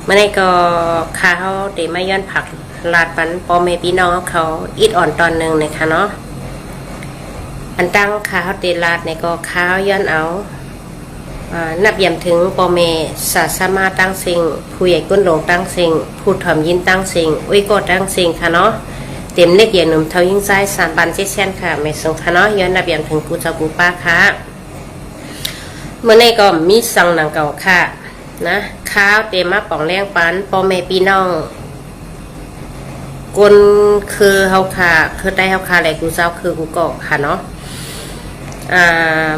เมื่อไงก็ข้าวเดมาย้อนผักลาดปันปอเมพี่น้องเขาอิดอ่อนตอนหนึ่งนะคะเนาะอันตั้งข้าวเดลาดในก็ข้าวย้อนเอานับยำถึงปอเมศาสมาตั้งสิงผู้ใหญ่ก้นหลงตั้งสิงผู้ถ่อมยินตั้งสิงอุ้ยก็ตั้งสิงค่ะเนาะเต็มเล็กใหญ่หนุ่มเท่ายิ่งใจ3 ปันเช่นค่ะไม่ส่งค่ะเนาะย้อนนับยำถึงกูจะกูป้าค่ะเมื่อไงก็มีสั่งหนังเก่าค่ะนะข้าวเตมาป่องแรงปันปอแม่พี่น้องกนคือเฮาค่ะคือได้เฮาค่ะแหละกูเจ้าคือกูก็ค่ะเนาะ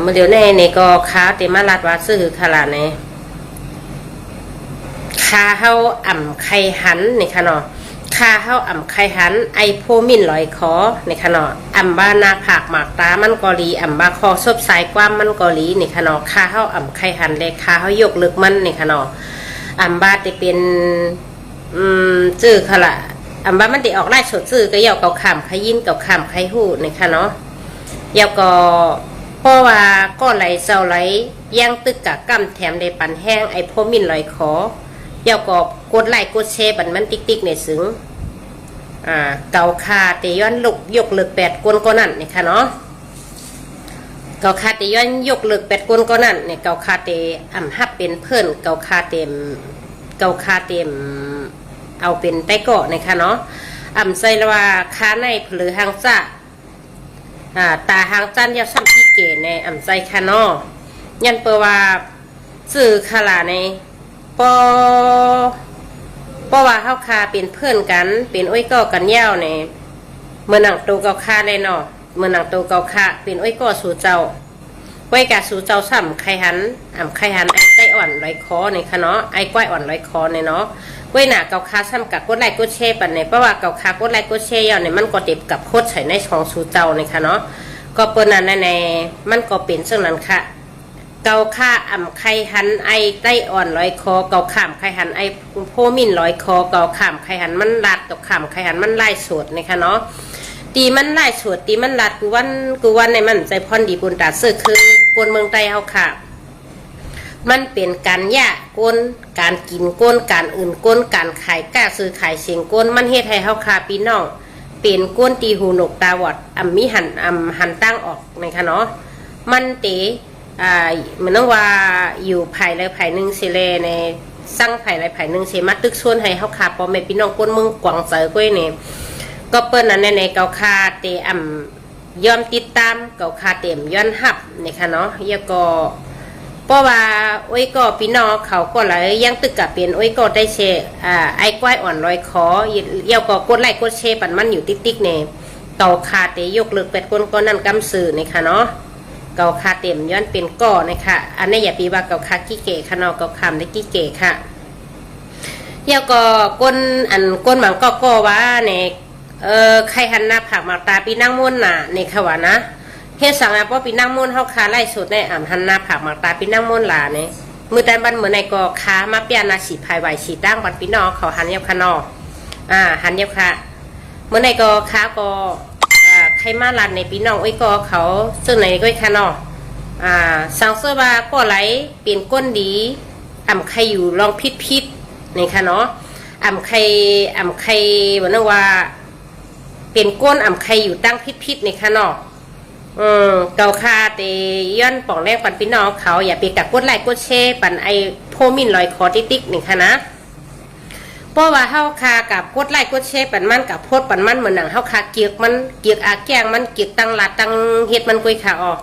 เมื่อเดี๋ยวในก็ข้าวเตมาลาดว่าซื้อค่ะล่ะในข้าเฮาอ่ำไข่หันนี่ค่ะเนาะข้าเฮาอ่ำไข่หันไอโพมินลอยคอนี่ค่ะเนาะอ่ำบ้านนาผักหมากตามันก็ลีอ่ำบาคอซบสายกว้ามมันก็ลีนี่ค่ะเนาะข้าเฮาอ่ำไข่หันเลยข้าเฮายกลึกมันนี่ค่ะเนาะอ่ำบาจะเป็นจื้อค่ะล่ะอ่ำบามันได้ออกไล่สดจื้อก็ยาวเก่าขามไข่ยินเก่าขามไข่หูนี่ค่ะเนาะยาวก็เพราะว่าก็ไหลเศร้าไหลย่างตึกกะกั้มแถมได้ปันแห้งไอโพมินลอยคอยาวก็กดไล่กดแชร์บันมันติ๊กในซึ้งเก่าคาเตย้อนลุกยกเลือก8 กวนก็นั่นนี่ค่ะเนาะเก่าคาเตย้อนยกเลือก8 กวนก็นั่นเนี่ยเก่าคาเตอ่ำฮับเป็นเพื่อนเก่าคาเต็มเอาเป็นใต้เกาะนี่ค่ะเนาะอ่ำใส่ว่าคาในหรือหางจ้าตาหางจันยาซ้ำที่เก๋ในอ่ำใส่ค่ะเนาะยันเปว่าสื่อคาลาในปอว่าเฮาคาเป็นเพื่อนกันเป็นอ้อยก่อกันยาวในเมื่อหนังโตเกาคาเลยเนาะเมื่อหนังโตเกาคาเป็นอ้อยก่อสู่เจ้าไว้กะสู่เจ้าซ้ำไข่หันไข่หันไอ้ไต้อ่อนลอยคอในค่ะเนาะไอ้ก้อยอ่อนลอยคอในเนาะไว้หน้าเกาคาซ้ำกับกดไลค์กดแชร์ปันในเพราะว่าเกาคากดไลค์กดแชร์ยาวในมันก็เต็บกับโคตรใส่ในช่องสู่เจ้าในค่ะเนาะก็เปิ้นนั้นในมันก็เป็นซึ่งนั้นค่ะเกาค่าอ่ำไข่หันไอไต้อ่อนลอยคอเกาข่ามไข่หันไอโพมินลอยคอเกาข่ามไข่หันมันลัดกับข่ามไข่หันมันไล่สวดนะคะเนาะตีมันไล่สวดตีมันลัดกูวันในมันใจพรดีบุญตาเสือคือกวนเมืองไต้เฮาค่ะมันเป็นการยะกวนการกินกวนการอื่นกวนการขายกล้าซื้อขายเสียงกวนมันเฮ็ดให้เฮาค่ะพี่น้องเป็นกวนตีหูหนกตาบอดมีหันตั้งออกนะคะเนาะมันเตมันต้องว่าอยู่ภายเลยภายหนึ่งเสเลในสร้างภายเลยภายหนึ่งเสมาตึกชวนให้เขาขาปอแม่พี่น้องก้นเมืองกวางเจอก้อยเนี่ยก็เปิ้นนั้นในเกาคาเตย่อมติดตามเกาคาเต็มย้อนหับนี่ค่ะเนาะแล้วก็เพราะว่าโอ้ยก็พี่น้องเขาก็เลยยังตึกกับเป็นโอ้ยก็ได้เชไอ้ก้อยอ่อนลอยคอเยี่ยวก็กดไล่กดเชปันมันอยู่ติ๊กเนี่ยเกาคาเตยกเลิก8 คนก็นั่นกำสื่อนี่ค่ะเนาะเกาคาเต็มย้อนเป็นก้อนะคะอันนี้อย่าปีว่าเกาคากี้เก๋ค่ะเนาะเกาคำได้กี้เก๋ค่ะเยี่ยวก็ก้นหมังก็ว่าเนี่ยใครหันหน้าผักหมากตาปีนั่งมุ่นน่ะในขวานะเฮ็ดสั่งเพราะปีนั่งมุ่นเฮาคาไล่สุดในหันหน้าผักหมากตาปีนั่งมุ่นหลาเนี่ยมือแต่บันเหมือนในก็ค้ามาเปียนาสีภายไหวสีตั้งบันปีนอเขาหันเยี่ยวค่ะเนาะหันเยี่ยวค่ะเมื่อในก็ค้าก็ใครมาลันในพี่น้องอ้อยก็เขาซึ่งในก้อยค่ะเนาะสังเสบาก็ไหลเปลี่ยนก้นดีใครอยู่ลองพิษในค่ะเนาะใครวันนั้นว่าเปลี่ยนก้นใครอยู่ตั้งพิษในค่ะเนาะเกาคาเตย้อนป่องแรกปันพี่น้องเขาอย่าไปกับก้นไหลก้นเช่ปันไอโพมินลอยคอติ๊กในค่ะนะเพราะว่าเฮาคากับกดไล่กดแชร์ปันมันกับโพดปันมันเหมือนหนังเฮาคาเกียกมันเกียกแกงมันเกียกตั้งหลัดตั้งเฮ็ดมันกุยขาออก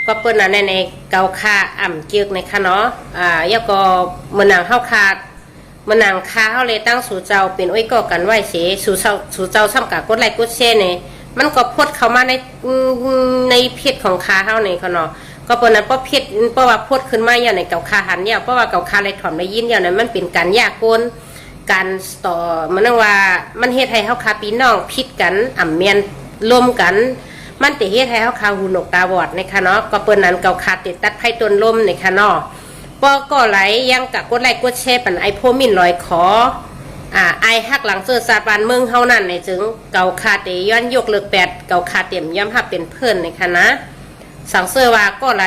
ก็เปิ้นน่ะในเกาคาเกียกในค่ะเนาะยาก็เหมือนหนังเฮาคาเหมือนหนังคาเฮาเลยตั้งสู่เจ้าเป็นอ้อยก่อกันไหวเสสู่เจ้าซ้ำกับกดไล่กดแชร์เนี่ยมันก็โพดเข้ามาในเพศของคาเฮาในค่ะเนาะก็เปิ้นนั้นเพราะว่าโพดขึ้นมาอย่างในเกาคาหันเนี่ยเพราะว่าเกาคาเลยถอนได้ยินอย่างนั้นมันเป็นการยากกลการต่อมันว่ามันเฮ็ดให้เฮาคาพี่น้องพิดกันเมียนรวมกันมันติเฮ็ดให้เฮาคาหูหนกตาบอดในค่ะเนาะก็เปิ้นนั้นเกาคาติดตัดไผต้นลมในค่ะเนาะป้อก็ไหลยังกับกดไลค์กดแชร์ปันไอโพมินลอยขอไอฮักหลังเสื้อซาบานเมืองเฮานั่นในจึงเกาคาเตย้อนยกเลิก8เกาคาเต็มย่อมหับเป็นเพื่อนในค่ะนะสังเสื้อว่าก็ไหล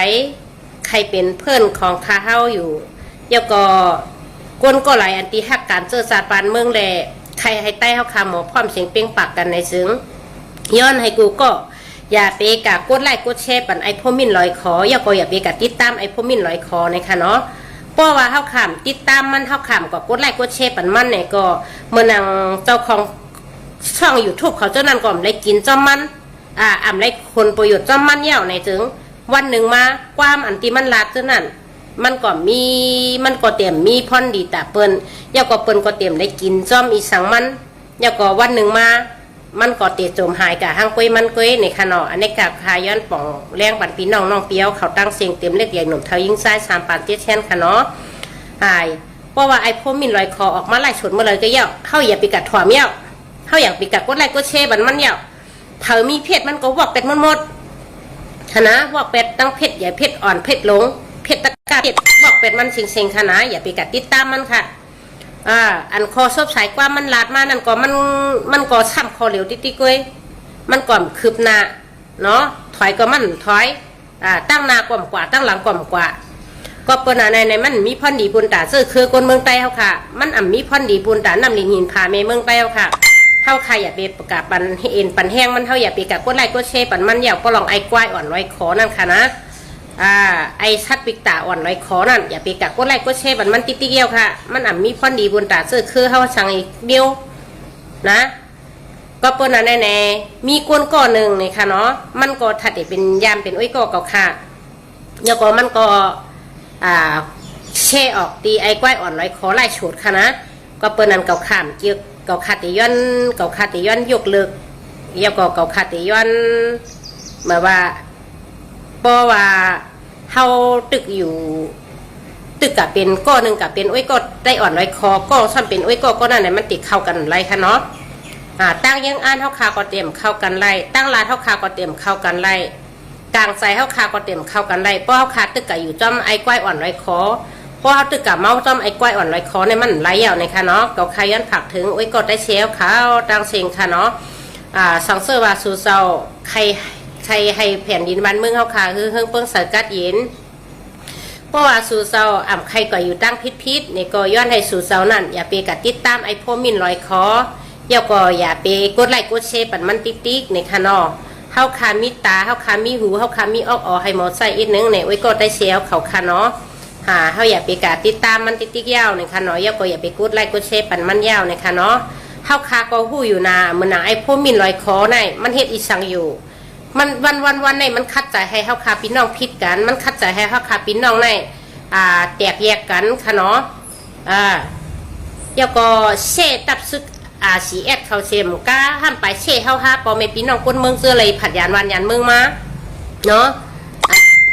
ใครเป็นเพื่อนของคาเฮาอยู่แล้วก็ กวนก็หลายอันตีฮักการเจอสาปานเมืองแลใครให้ใต้เฮาคาหมอพร้อมเสียงเป้งปากกันในซึ้งย้อนให้กูก็อย่าไปกะกดไลค์กดแชร์ปันไอพ่อมินลอยคออย่าก็อย่าไปกะติดตามไอพ่อมินลอยคอนะคะเนาะเพราะว่าเฮาขามติดตามมันเฮาขามก็กดไลค์กดแชร์ปันมันเนี่ยก็เมื่อนางเจ้าของช่อง YouTube เขาเจ้านั้นก็ได้กินจ้อมมันอ่ำได้คนประโยชน์จ้อมมันเย่าในจึงวันหนึ่งมาความอันที่มันลาดเจ้านั้นมันก็เต็มมีพรดีแต่เปิ้นย่าก็เปิ้นก็เต็มได้กินจ้อมอีสังมันย่าก็วันหนึ่งมามันก็เตะโจมหายกะห้างกุ้ยมันกุ้ยในขนออันนี้กับคาย้อนป่องแรงปันพี่น้องน้องเปียวเขาตั้งเสียงเต็มเล็กใหญ่หนุ่มเทายิ่งไส้3 ปันเตี้ยแช่นขนอหายเพราะว่าไอ้พ่อมินลอยคอออกมาไล่ฉดมาเลยก็เย่าเข้าอย่าไปกัดถั่วเมี่ยวเข้าอย่างไปกัดกดไล่กดเชบันมันเย่าเธอมีเพศมันก็วอกเป็ดหมดขนะวอกเป็ดตั้งเพศใหญ่เพศอ่อนเพศหลงเพศตะกาเพศวอกเป็ดมันเซ็งๆขนะอย่าไปกัดติดตามมันค่ะอันคอซบสายกว่ามันลาดมานั่นก็มันก็ซ้ำคอเหลวติ๊กๆเว้ยมันก่อมคืบหน้าเนาะถอยก็มันถอยตั้งหน้ากว่ากว่าตั้งหลังกว่ากว่าก็เปิ้นในมันมีพรดีบุญตาเสื้อคือคนเมืองใต้เฮาค่ะมันมีพรดีบุญตานำลินหินพาเมเมืองใต้เฮาค่ะเฮาค่ะอย่าไปประกาศปันให้เอ็นปันแห้งมันเฮาอย่าไปกะกดไลค์กดแชร์ปันมันอย่าก็ลองไอ้กวายอ่อนไว้ขอนั่นค่ะนะไอ้ชัดปิกตาอ่อนไว้ขอนั่นอย่าไปกะกดไลค์กดแชร์ปันมันติ๊กๆเกี่ยวค่ะมันมีพรดีบุญตาเสื้อคือเฮาสั่งอีกเดียวนะก็เปิ้นแน่ๆมีกวนก้อนนึงนี่ค่ะเนาะมันก็ถัดเป็นยามเป็นอ้อยก็เก่าค่ะแล้วก็มันก็เช่ออกตีไอ้ก้อยอ่อนร้อยขอไล่ฉดค่ะนะก็เปิ้นนั้นเก่าขามเกี่ยวเก่าคาติย้อนยกเลิกเกี่ยวกับเก่าคาติย้อนหมายว่าเพราะว่าเฮาตึกอยู่ตึกกับเป็นก้อนหนึ่งกับเป็นอ้อยก็ได้อ่อนร้อยคอก็ซ้ำเป็นอ้อยก็นั่นแหละมันติดเข้ากันไรค่ะเนาะตั้งยังอ่านเฮาคาก็เตรียมเข้ากันไรตั้งลาเฮาคาก็เตรียมเข้ากันไรกลางใจเฮาคาก็เต็มเข้ากันได้เพราะเฮาคาตึกกะอยู่จ้อมไอ้ก้อยอ่อนไรคอเพราะเฮาตึกกะเมาจ้อมไอ้ก้อยอ่อนไรคอในมันไหลยาวในค่ะเนาะเกาใครยันผักถึงโอ้ยก็ได้เชลขาวตังเสียงค่ะเนาะสังเสว่าสู่เซาใครให้แผ่นดินบ้านเมืองเฮาคาคือเฮิงเปิ้งสกัดเย็นเพราะว่าสู่เซาใครก็อยู่ตั้งพิษนี่ก็ย้อนให้สู่เซานั่นอย่าไปกะติดตามไอ้พ่อมินลอยคออย่าก็อย่าไปกดไลค์กดแชร์ปันมันติ๊กๆในค่ะเนาะเฮาคามีตาเฮาคามีหูเฮาคามีออกให้หมอใส่อีกนึงเนี่ยไว้ก็ได้เชียวเขาค่ะเนาะเฮาอย่าไปกะติดตามมันติ๊กๆยาวเนี่ยค่ะเนาะอย่าก็อย่าไปกดไลค์กดแชร์ปันมันยาวเนี่ยค่ะเนาะเฮาคาก็หู้อยู่นะมื้อน่ะไอ้พ่อมินลอยคอนี่มันเฮ็ดอีสังอยู่มันวันนี่มันคัดใจให้เฮาคาพี่น้องผิดกันมันคัดใจให้เฮาคาพี่น้องนี่แตกแยกกันค่ะเนาะอย่าก็เชตับซึกCS เขาเชมก้าห้ามไปเช่เฮาฮาปอเมพี่น้องคนเมืองเสื้อเลยผัดยานวันยันเมืองมาเนาะ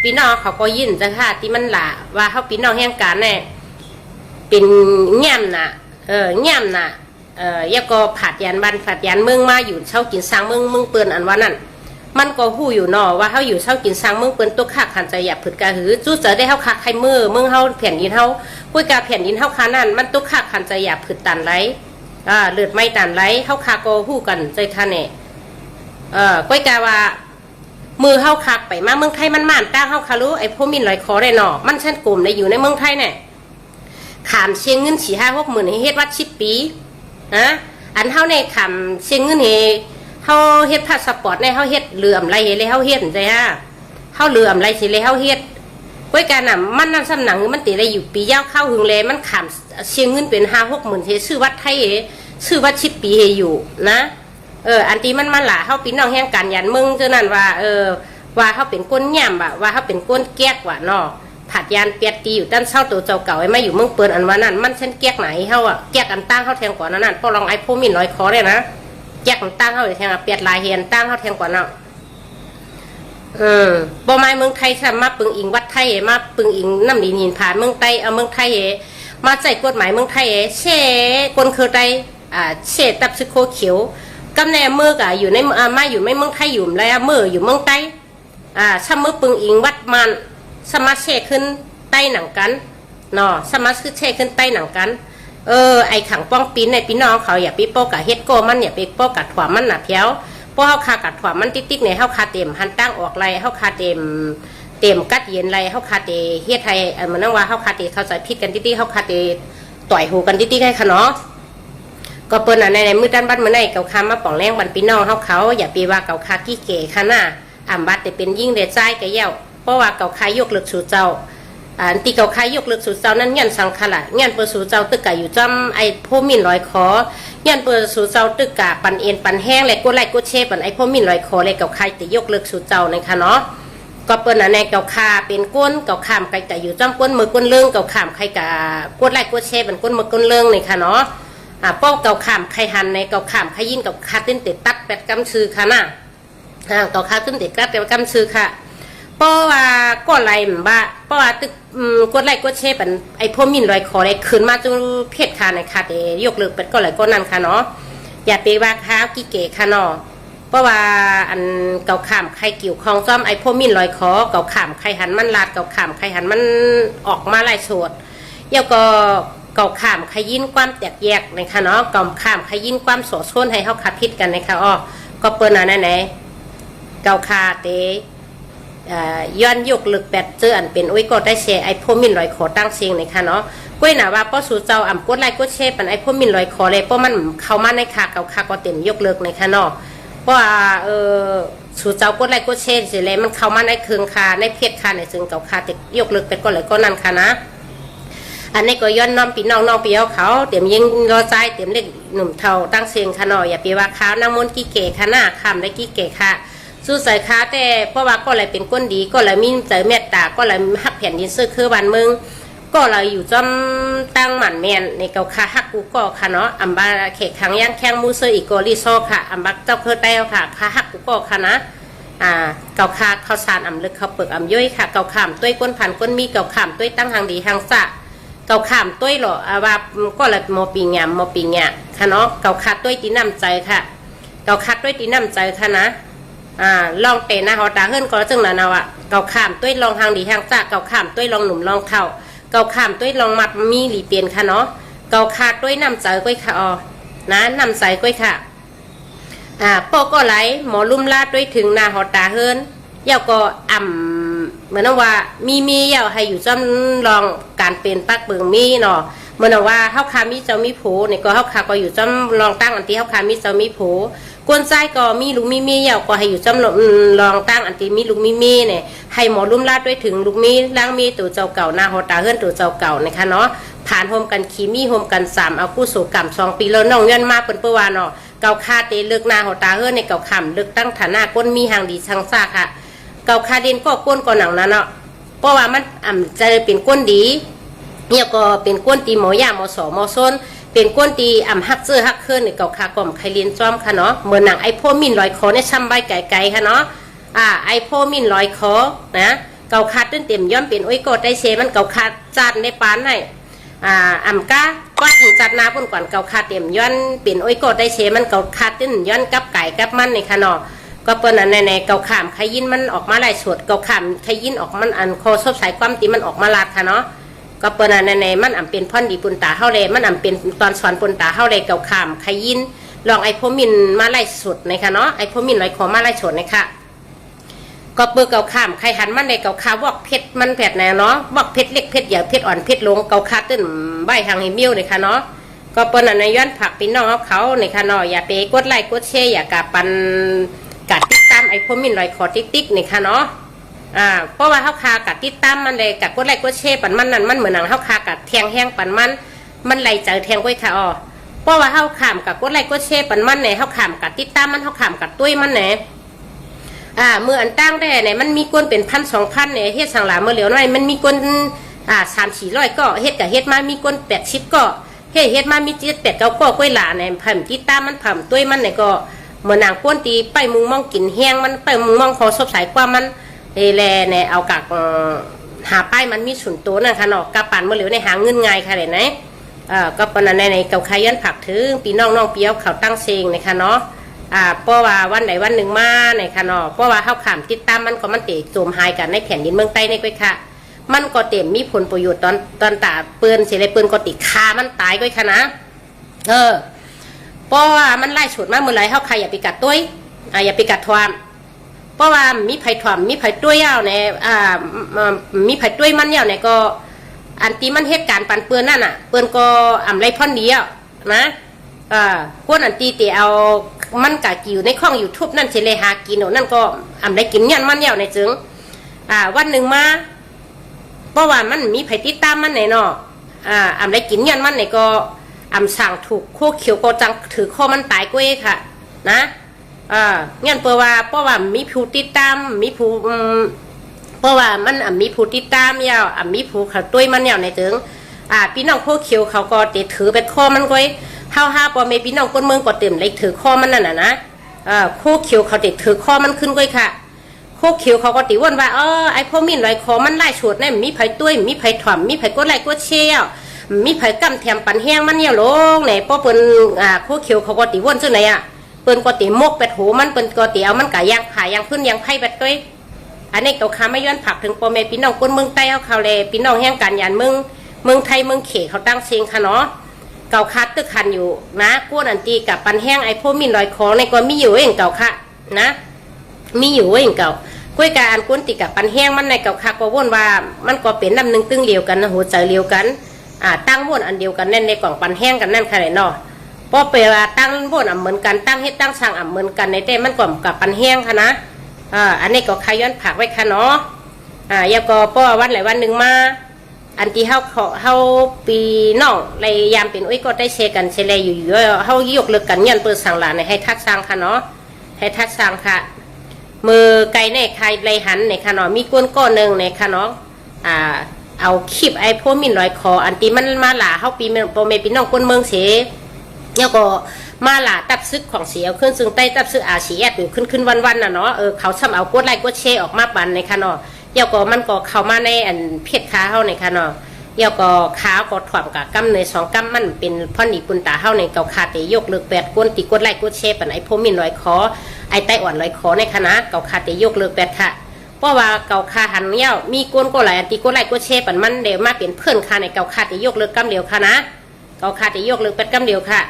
พี่น้องเขาก็ยินจ้ะค่ะที่มันล่ะว่าเฮาพี่น้องแห่งการเนี่ยเป็นแง่มน่ะแง่มน่ะยาก็ผัดยานวันผัดยานเมืองมาอยู่เช่ากินสร้างเมืองเปิ้นอันว่านั่นมันก็ฮู้อยู่เนาะว่าเฮาอยู่เช่ากินสร้างเมืองเปิ้นตัวคักขันใจอยากผึดกะหือจู้เจอได้เฮาคักใครเมืองเฮาแผ่นดินเฮาปุ้ยกาแผ่นดินเฮาคานั่นมันตัวคักขันใจอยากผึดตันไรเลือดไม่ตันไรเฮาคาโกหู้กันใจท่านเนี่ยก้อยกาว่ามือเฮาคักไปมาเมืองไทยมันม่านตั้งเฮาคารู้ไอ้พวกมินลอยคอได้หนอมันเช่นกลุ่มในอยู่ในเมืองไทยเนี่ยขามเชียงเงิน4-5-6 หมื่นให้เฮ็ดวัด10 ปีอันเฮาในขามเชียงเงินเฮาเฮ็ดพาสปอร์ตในเฮาเฮ็ดเรืออำไรเลยเฮาเฮ็ดใจเฮาเรืออำไรสิเลยเฮาเฮ็ดก้อยการน่ะมันนั่นสำนักมันติได้อยู่ปียาวเข้าหึงเลยมันขามเชียงเงินเป็น5-6 หมื่นชื่อวัดไทยชื่อวัด10 ปีอยู่นะอันที่มันมาหล่าเฮาพี่น้องแห่งกันยันมึงเท่านั้นว่าว่าเฮาเป็นก้นย่ำว่าเฮาเป็นก้นแก๊กว่าเนาะผัดยานเปียตีอยู่ด้านเศร้าตัวเจ้าเก่าไอ้มาอยู่เมืองเปิ้นอันว่านั่นมันเช่นแก๊กไหนเฮาแก๊กอันตั้งเฮาแทงกว่านั่นพอลองไอ้พวกมินลอยคอได้นะแก๊กอันตั้งเฮาแทงเปียดลายเฮียนตั้งเฮาแทงกว่าเนาะบ่ไม้เมืองไทยใช่มาปึงอิงวัดไทยมาปึงอิงน้ำดินหินผ่านเมืองไทยเอาเมืองไทยมาใจกฎหมายเมืองไทยเช่คนเคยได้เช่ตับซึโคเขียวกำแนเมื่อกะอยู่ในมาอยู่ไม่เมืองไทยอยู่แล้วเมื่ออยู่เมืองใต้ช่ำเมื่อปึงอิงวัดมันสมาเช่ขึ้นใต้หนังกันเนาะสมาคือเช่ขึ้นใต้หนังกันไอขังป้องปีนในพี่น้องเขาอย่าไปโป้กะเฮ็ดโกมันอย่าไปโป้กะถั่วมันหนาเพียวเพราะเฮาคากัดถั่วมันติ๊กๆเนี่ยเฮาคาเต็มหันตั้งออกไรเฮาคาเต็มกัดเย็นไรเฮาคาเตเฮ็ดไทยเหมือนว่าเฮาคาเตเข้าใจผิดกันติ๊กๆเฮาคาเต ต่อยหูกันติ๊กๆให้ค่ะเนาะก็เปิ้นในมือด้านบ้านมื้อไหนเก่าคามาป่องแรงบันพี่น้องเขาอย่าไปว่าเก่าคากี้เก๋ค่ะน่ะบัดแต่เป็นยิ่งเดใจกะเย้าเพราะว่าเก่าคายกเลิกสู่เจ้าตีเก่าคายกเลิกสู่เจ้านั้นยันสังขละยันเปิดสู่เจ้าตึกกะอยู่จำไอ้พวกมินลอยคอยันเปิดสู่เจ้าตึกกะปันเอ็นปันแห้งและกดไล่กดเชปันไอ้พวกมินลอยคอเลยเก่าคายแต่ยกเลิกสู่เจ้านะคะเนาะก็เปิ้นในเก่าคาเป็นก้นเก่าขามไก่กะอยู่จำก้นมือก้นเลื่องเก่าขามใครกะกดไล่กดเชปันก้นมือก้นเลื่องนี่ค่ะเนาะป้องเก่าขามใครหันในเก่าขามใครยินเก่าคาติ้นเตะตัดแปดกำซื้อค่ะน่ะเก่าคาติ้นเตะตัดแปดกำซื้อค่ะเพราะว่าก็ไรบ้าเพราะว่าตึกกดไล่กดเชปันไอ้พวกมินลอยคอเลยขึ้นมาจนเพศค่ะในค่ะแต่ยกเลิกเป็นก็ไรก็นั่นค่ะเนาะอย่าไปว่าข้าวกี่เก๋ค่ะเนาะเพราะว่าอันเก่าขามใครเกี่ยวคลองซ้อมไอ้พวกมินลอยคอเก่าขามใครหันมันลาดเก่าขามใครหันมันออกมาไล่สวดเดี๋ยวก็เก่าขามใครยินความแตกแยกนะคะเนาะเก่าขามใครยินความโสโซนให้เขาขัดพิษกันนะคะอ้อก็เปิ้นไหนเก่าคาเตย้อนยกลึกแปดเจออันเป็นอุ้ยก็ได้แชร์ไอ้พวกมินลอยคอตั้งเสียงนะคะเนาะก้อยหนาว่าป้อสู่เจ้ากดไล่กดแชร์ปันไอ้พวกมินลอยคอเลยเพราะมันเข้ามาในคาเก่าคาก็เต็มยกเลิกนะคะเนาะเพราะว่าสู่เจ้ากดไล่กดแชร์เสร็จแล้วมันเข้ามาในเครื่องคาในเพจคาในซึ่งเก่าคาแต่ยกเลิกเป็นก็เลยก็นั่นค่ะนะอันนี้ก็ย้อนน้องปีน้องปีเขาเตรียมยิงรอใจเตรียมเล็กหนุ่มเท่าตั้งเสียงค่ะเนาะอย่าไปว่าข้าวนางมนกี่เก๋ค่ะหน้าคำได้กี่เก๋ค่ะสู้ใส่ค้าแต่เพราะว่าก็เลยเป็นก้นดีก็เลยมีใจเมตตาก็เลยหักแผ่นดินซื้อคือวันมึงก็เลยอยู่จำตั้งหมันแมนในเกาคาฮักกูก็ค่ะเนาะอัมบาเขกขังย่างแข้งมูเซอร์อีกโกลิโซค่ะอัมบักเจ้าเพื่อแต้วค่ะคาฮักกูก็ค่ะนะเกาคาข้าวสารลึกข้าวเปลือกย่อยค่ะเกาขามต้วยก้นผ่านก้นมีเกาขามต้วยตั้งหางดีหางสะเกาขามต้วยหรอว่าก็เลยโมปีเงียค่ะเนาะเกาคาต้วยตีน้ำใจค่ะเกาคาต้วยตีน้ำใจค่ะนะลองเตะนะฮอตาเฮิรนก็จึงนะเก่าขามต้วยลองทางดีทางจ้าเก่าขามต้วยลองหนุ่มลองเท่าเก่าขามต้วยลองมัดมีหลีเปลี่ยนค่ะเนาะเก่าขาดต้วยน้ำใจก้อยค่ะนะน้ำใจก้อยค่ะโปก็ไหลหมอลุ่มลาดด้วยถึงนาฮอตาเฮิรนเย่าก็เหมือนว่ามีเย่าให้อยู่จำลองการเป็นปักเบิงมีเนาะเหมือนว่าเฮาคามีเจ้ามีผูเนี่ยก็เฮาคาก็อยู่จำลองตั้งอันที่เฮาคามีเจ้ามีผูกวนใจก็มีลูกมีเย่าก็ให้อยู่จำลองตั้งอันที่มีลูกมีเนี่ยให้หมอลุ่มลาดด้วยถึงลูกมีล้างมีตัวเจ้าเก่านาฮอตาเฮิรนตัวเจ้าเก่านะคะเนาะผ่านโฮมกันขีมีโฮมกัน3เอากู้สู่กรรม2 ปีแล้วน้องย้อนมาเปิ้นเปิ้นว่าเนาะเก่าคาเตเลือกนาฮอตาเฮิรนในเก่าขำเลือกตั้งฐานะก้นมีหางดีชังซาค่ะเก่าคาเด่นก็ก้นก็หนังนั้นเนาะเพราะว่ามันจะเป็นก้นดีเนี่ยก็เป็นก้นตีหมอยาหมอสอหมอส้นเป็นก้นตีฮักเสื้อฮักเคลื่อนในเก่าคากล่อมใครเรียนจ้อมค่ะเนาะเหมือนหนังไอโพมินลอยคอเนี่ยช้ำใบไก่ค่ะเนาะไอโพมินลอยคอนะเก่าคาตื้นเต็มย้อมเป็นโอ้ยกดได้เชมันเก่าคาจานในปานให้ก้าว่าถึงจัดนาปุ่นก่อนเก่าคาเต็มย้อนเป็นโอ้ยกดได้เชมันเก่าคาตื้นย้อนกับไก่กับมันในค่ะเนาะก็เปิ้นในเก่าขามใครยินมันออกมาหลายสวดเก่าขามใครยินออกมันอันคอซบสายความตีมันออกมาลาดค่ะเนาะก็เปิ้นในมันเป็นพ่อนดีปุนตาเฮาเลยมันเป็นตอนสอนปุนตาเฮาเลยเก่าขามใครยินลองไอโพมินมาไล่สดในค่ะเนาะไอโพมินลอยคอมาไล่สดในค่ะก็เปิ้นเก่าขามใครหันมันในเก่าขาวอกเพชรมันแผดแนวเนาะวอกเพชรเล็กเพชรใหญ่เพชรอ่อนเพชรลงเก่าคาตื้นใบทางให้มิ้วในค่ะเนาะก็เปิ้นในย้อนผักพี่น้องเขาในค่ะเนาะอย่าไปกดไลค์กดแชร์อย่ากะปันกัดติดตามไอโพมินลอยคอติ๊กนี่ค่ะเนาะเพราะว่าเฮาคากัดติดตามมันเลยกัดกดไลค์กดแชร์ปันมันนั่นมันเหมือนหนังเฮาคากัดแทงแห้งปันมันไหลเจอแทงก้อยค่ะเพราะว่าเฮาขามกัดกดไลค์กดแชร์ปันมันเนี่ยเฮาขามกัดติดตามมันเฮาขามกัดตุ้ยมันเนี่ยเมื่ออันตั้งได้เนี่ยมันมีก้นเป็น1,000-2,000เนี่ยเฮ็ดสังหลาเมื่อเหลียวน้อยมันมีก้น3-400ก็เฮ็ดกับเฮ็ดมามีก้น80ก็เฮ็ดมามี7-8-9ก็ก้อยหลาเนี่ยเพิ่มติดตามมันเพิ่มตุ้ยมันเนี่ยก็เหมือนนางก้นตีไปมุงมองกินแห้งมันไปมุงมองคอซบสายกว่ามันแลเนี่ยเอากักหาป้ายมันมีส่วนตัวนั่นค่ะเนาะกระปั่นเมื่อเหลียวในหาเงินง่ายค่ะเลยนะก็ปนในเก่าขยันผักถึงปีน้องเปียวเขาตั้งเซงนะคะเนาะเพราะว่าวันไหนวันหนึ่งมาเนี่ยค่ะเนาะเพราะว่าเข้าขามติดตามมันก็มันเตะโจมหายกันในแผ่นดินเมืองใต้ในก้อยค่ะมันก็เต็มมีผลประโยชน์ตอนตาปืนเสียเลยปืนก็ติดคามันตายก้อยค่ะนะเพราะว่ามันไล่ฉุดมาเมื่อไรเข้าใครอย่าไปกัดตุ้ยอย่าไปกัดทวามเพราะว่ามีไผ่ถ่อมมีไผ่ตุ้ยยาวเนี่ยมีไผ่ตุ้ยมันยาวเนี่ยก็ อันที่มันเหตุการณ์ปันเปื้อนนั่นน่ะเปื้อนก็อ่ำไรพ่อนเดียวนะพวกอันตีเตีเอามันกะกิวในข้องยูทูบนั่นเฉลยหากินนั่นก็อ่ำไรกินยันมันเดี่ยวในจึงวันหนึ่งมาเพราะว่ามันมีไผติดตามมันไหนเนาะอ่ำไรกินยันมันไหนก็อ่ำสั่งถูกโคเขียวก็จังถือข้อมันตายก้วยค่ะนะงั้นเพราะว่ามีผู้ติดตามมีผู้เพราะว่ามันมีผู้ติดตามยาวมีผู้เขาตุ้ยมันยาวในถึงพี่น้องโคเขียวเขาก็ติดถือเป็นข้อมันก้อยห้าพอเมพี่น้องก้นเมืองก็เต็มเลยถือข้อมันนั่นนะโคเขียวเขาติดถือข้อมันขึ้นก้อยค่ะโคเขียวเขาก็ติว่นว่าไอ้พ่อมิ่นไรคอมันไล่ฉดเนี่ยมีไผ่ตุ้ยมีไผ่ถ่อมมีไผ่ก้นไล่ก้นเชี่ยวมีไผ่กำแถมปันแห้งมันเนี่ยลงไหนป้อเปิ้นโคเขียวเขาก็ติว่นซึ่งไหนเปิ้นก็ติมกเป็ดหูมันเปิ้นก็ติเอามันกะยางผ่ายางพื้นยางไผ่เป็ดก้อยอันนี้เก่าขาไม่ย้อนผักถึงพ่อแม่พี่น้องก้นเมืองใต้เขาเลยพี่น้องแห่งการยานเมืองไทยเมืองเขเขาตั้งเชียงค่ะเนาะเก่าคัดตึกคันอยู่นะก้นอันตีกับปันแห้งไอ้พวกมินลอยคอในก็มีอยู่เองเก่าค่ะนะมีอยู่เองเก่าก้วยการก้นตีกับปันแห้งมันในเก่าค่ะก็ว่นว่ามันก็เป็นลำหนึ่งตึงเดียวกันนะหัวใจเดียวกันตั้งว่นอันเดียวกันแน่นในกล่องปันแห้งกันนั่นค่ะเลยเนาะพอเปลว่าตั้งว่นเหมือนกันตั้งให้ตั้งสั่งเหมือนกันในแต่มันกล่อมกับปันแห้งค่ะนะอันนี้ก็ขย้อนผักไว้ค่ะเนาะยาก็ป้อวันหลายวันหนึ่งมาอันที่เฮาปีน้องในยามเป็นอุ้ยก็ได้เชกันเชลอยู่เฮายกเลิกกันยันเปิดสั่งหลานให้ทักสั่งค่ะเนาะให้ทักสั่งค่ะมือไก่ในใครไรหันในค่ะเนาะมีก้นก้อนหนึ่งในค่ะเนาะเอาคลิปไอ้พวกมินลอยคออันที่มันมาหล่าเฮาปีโปรเมปีน้องก้นเมืองเสแล้วก็มาหล่าตับซึกของเสียขึ้นซึ่งใต้ตับซึกอาชีแอดอยู่ขึ้นวันน่ะเนาะเขาซ้ำเอากดไล่กดเชออกมาปันในค่ะเนาะเดี๋ยวก็มันก็เข้ามาในอันเพจค้าเฮาในค่ะเนาะเดี๋ยวก็ขาก็ถ่วมกับกำใน2กำมันเป็นพ่อหนีปุนตาเฮาในเก่าขาเตยกเลิก8ก้นติกดไล่กดเชปันไอ้พวกมินลอยคอไอ้ไต้อ่อนลอยคอในคณะเก่าขาเตยกเลิก8ค่ะเพราะว่าเก่าขาหันเนี่ยมีก้นก็หลายอันติกดไล่กดเชปันมันเดี๋ยวมาเป็นเพื่อนค่ะในเก่าขาเตยกเลิกกำเดียวค่ะนะเก่าขาเตยกเลิก8กำเดียวค่ะ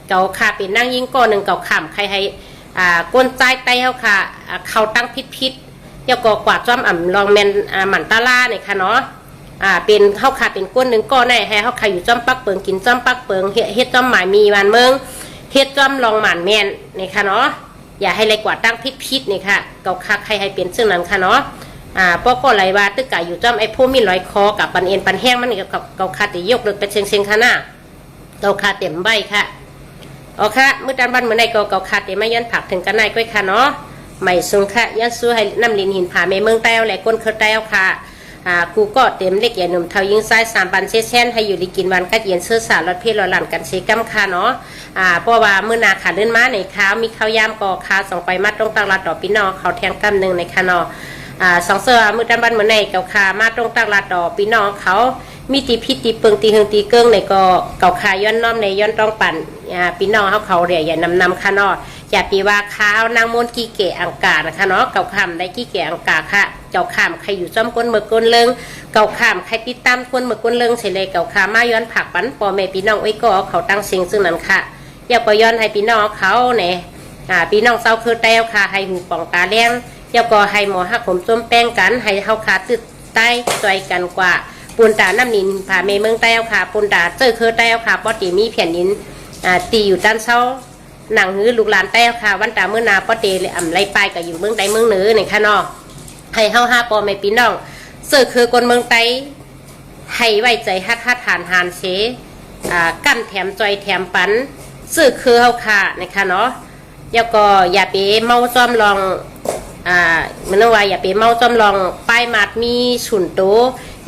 เก่าขาเป็นนั่งยิงก้อนหนึ่งเก่าขำใครให้ก้นใจไตเฮาค่ะเขาตั้งพิษเดี๋ยวก็กวาดจ้อมลองแมนหมันตาล่าเนี่ยค่ะเนาะเป็นเฮาขาเป็นก้นหนึ่งก้อนให้เฮาขาอยู่จ้อมปักเปิงกินจ้อมปักเปิงเฮ็ดจ้อมหมายมีวันเมืองเฮ็ดจ้อมลองหมันแมนเนี่ยค่ะเนาะอย่าให้ไรกวาดตั้งพิษเนี่ยค่ะเก่าขาใครให้เป็นซึ่งนั้นค่ะเนาะป้อก็ไรว่าตึกกะอยู่จ้อมไอ้พวกมีลอยคอกับปันเอ็นปันแห้งมันเก่าขาติยกเลิกเป็นเชิงค่ะหน้าเก่าขาเต็มใบค่ะโอเคเมื่อตอนวันเมื่อในเก่าขาเต็มไม่ย้อนผักถึงกันในก้อยค่ะเนาะไม่สูงค่ะย้อนสู้ให้น้ำลินหินผาเมืองใต้แหละก้นเคยใต้ค่ะกูก็เต็มเล็กใหญ่หนุ่มเท่ายิงซ้าย3 ปันเช่นให้อยู่ดีกินวันกัดเย็นเสื้อสารรถเพลรอหลั่นกันเชกัมค่ะเนาะเพราะว่ามื้อนาขาเลื่อนมาในข้าวมีข้าวยามก่อข้าวส่งไปมัดตรงตลาดต่อพี่น้องเขาแทงกำหนึ่งในค่ะเนาะ2เสื้อมื้อตอนวันเมื่อในเก่าขามาตรงตลาดต่อพี่น้องเขามีตีพิษตีเปิงตีหึงตีเกิ้งในก็เก่าขาย้อนน้อมในย้อนต้องปั่นพี่น้องเขาเรียอย่านำค่ะเนาะอย่าปีว่าข้าวนางมนกีเกะอังกานะคะเนาะเก่าขำได้กีเกะอังกาค่ะเก่าขำใครอยู่จ้อมก้นเมื่อก้นเลิงเก่าขำใครติดตามก้นเมื่อก้นเลิงเฉลยเก่าขามาย้อนผักปันปอแม่พี่น้องไว้ก็เขาตั้งเสียงซึ่งนั้นค่ะอย่าก็ย้อนให้พี่น้องเขาเนี่ยพี่น้องเศร้าคือแต้วค่ะให้หูป่องตาเลี้ยงอย่าก็ให้หมอหักผมส้มแป้งกันให้เฮาขาตึดใต้ใจกันกว่าปูนตาน้ำนินผ่าเมเมืองใต้ค่ะปูนตาเจอคือใต้ค่ะปอตีมีแผ่นดินตีอยู่ด้านเช้าหนังหื้อลูกหลานใต้ค่ะวันตาเมื่อนาปอตีเลยไรปลายกับอยู่เมืองใต้เมืองเหนือเนี่ยค่ะเนาะให้เฮาห้าปอไม่ปีน้องเจอคือคนเมืองใต้ให้ไว้ใจฮัดทานเชกั้นแถมจอยแถมปันซื้อคือเฮาค่ะนะคะเนาะแล้วก็อย่าไปเมาจอมลองมันว่าอย่าไปเมาจอมลองป้ายมัดมีฉุนโต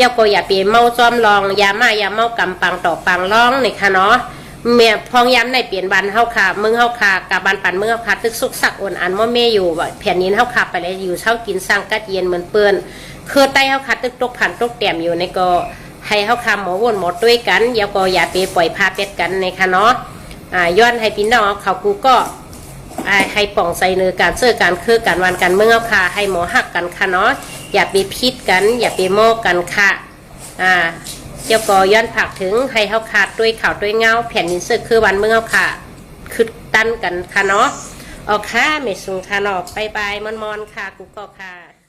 ยาก็อย่าไปเมาจอมลองยามาอย่าเมากำปังต่อปังร้องนี่ค่ะเนาะเมียพองย้ำในเปลี่ยนบันเฮาค่ะมึงเฮาค่ะกับบันปันมึงเฮาค่ะตึกสุกสักอ่อนอันว่าเมย์อยู่แผ่นนี้เฮาค่ะไปเลยอยู่เช้ากินสร้างกัดเย็นเหมือนเปื้อนคือใต้เฮาค่ะตึกตกผ่านตกแต้มอยู่ในก็ให้เฮาค่ะหมอวนหมอด้วยกันยาก็อย่าไปปล่อยพาเป็ดกันในค่ะเนาะย้อนให้พี่น้องเขากูก็ให้ป่องใส่เนื้อการเสื้อการคือการวันกันเมื่อค่ะให้หมอหักกันค่ะเนาะอย่าไปพิษกันอย่าไปโม้กันค่ะเจ้าก็ย้อนผักถึงให้เขาขาดด้วยข่าวด้วยเงาแผ่นดินเสื้อคือวันเมื่อค่ะคือตั้นกันค่ะเนาะออกค่ะเมสุงค่ะเนาะบายมอนค่ะกูก็ค่ะ